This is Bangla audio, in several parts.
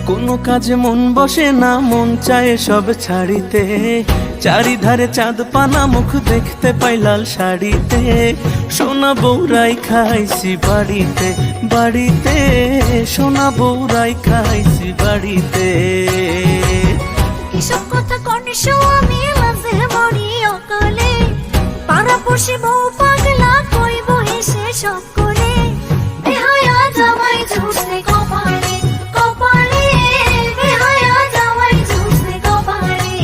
কোনো কাজে মন বসে না, মন চায় সব ছাড়িতে। চারিধারে চাঁদ পানা, মুখ দেখতে পাই লাল শাড়িতে। সোনা বউরাই খাইছি বাড়িতে বাড়িতে, সোনা বউরাই খাইছি বাড়িতে। এসব কথা কনিশো আমি মাঝে মরি অকালে, পাড়া পড়শি বউ পাগলা কইব হেসে সকলে। বেহায়া জামাই ঝুসে কপালে কপালে, বেহায়া জামাই ঝুসে কপালে।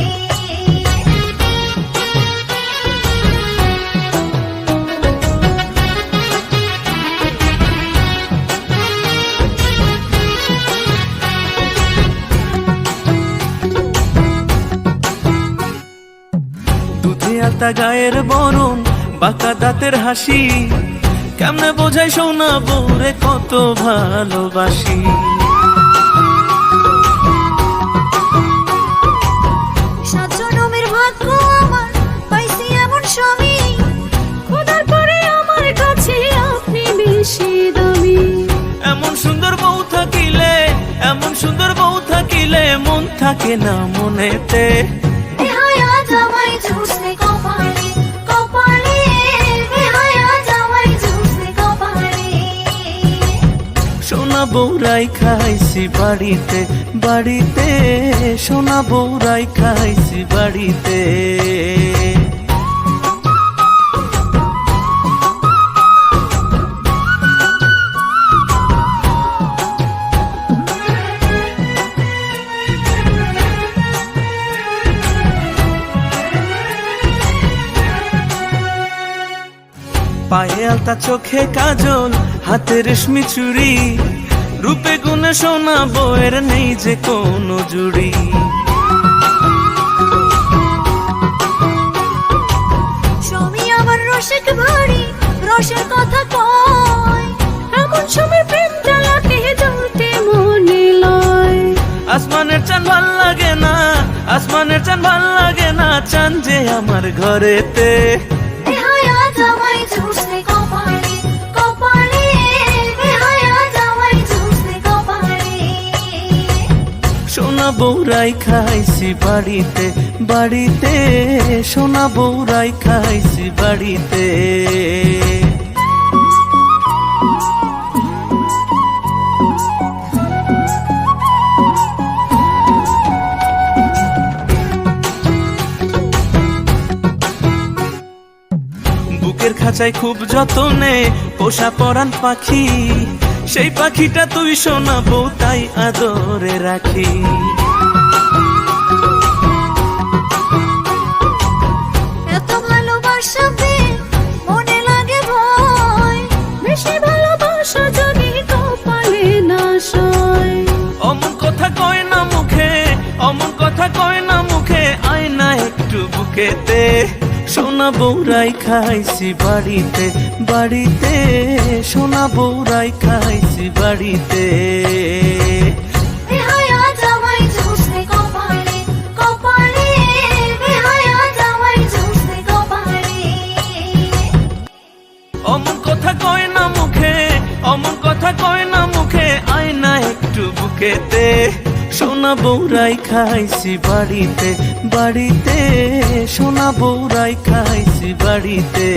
দুধে আলতা গায়ের বরণ, বাঁকা দাঁতের হাসি, কেমনে বোঝাই সোনা বউরে কত ভালোবাসি। সাত জনমের ভাগ্য আমার পাইছি এমন স্বামী, খোদার পরে আমার কাছে আপনি বেশি দামি। এমন সুন্দর বউ থাকিলে, এমন সুন্দর বউ থাকিলে, মন থাকে না মনেতে। বেহায়া জামাই ঝুসে কপালে কপালে, বেহায়া জামাই ঝুসে কপালে। সোনা বউরাই খাইছি বাড়িতে বাড়িতে, সোনা বউরাই খাইছি বাড়িতে। পায়ে আলতা, চোখে কাজল, হাতে রেশমি চুড়ি, রূপে গুণে সোনা বউয়ের নেই যে কোনো জুড়ি। স্বামী আমার রসিক ভারী, রসের কথা কয়, এমন সময় প্রেম জ্বালাতে জ্বলতে মনে লয়। আসমানের চাঁদ ভাল লাগে না, আসমানের চাঁদ ভাল লাগে না, চাঁদ যে আমার ঘরেতে। বেহায়া জামাই ঝুসে কপালে কপালে, বেহায়া জামাই ঝুসে কপালে। সোনা বউরাই খাইছি বাড়িতে বাড়িতে, সোনা বউরাই খাইছি বাড়িতে। বুকের খাঁচায় খুব যতনে পোষা পরাণ পাখি, সেই পাখিটা তুই সোনা বউ তাই আদরে রাখি। এত ভালোবাসা পেয়ে মনে লাগে ভয়, বেশি ভালোবাসা যদি কপালে না সয়। অমন কথা কয় না মুখে, অমন কথা কয় না মুখে, আয় না একটু বুকেতে। সোনা বউরাই খাইছি বাড়িতে বাড়িতে, সোনা বউরাই খাইছি বাড়িতে। বেহায়া জামাই ঝুসে কপালে কপালে, বেহায়া জামাই ঝুসে কপালে। অমন কথা কয় না মুখে, অমন কথা কয় না মুখে, আয় না একটু বুকেতে। সোনা বউরাই খাইছি বাড়িতে বাড়িতে, সোনা বউরাই খাইছি বাড়িতে।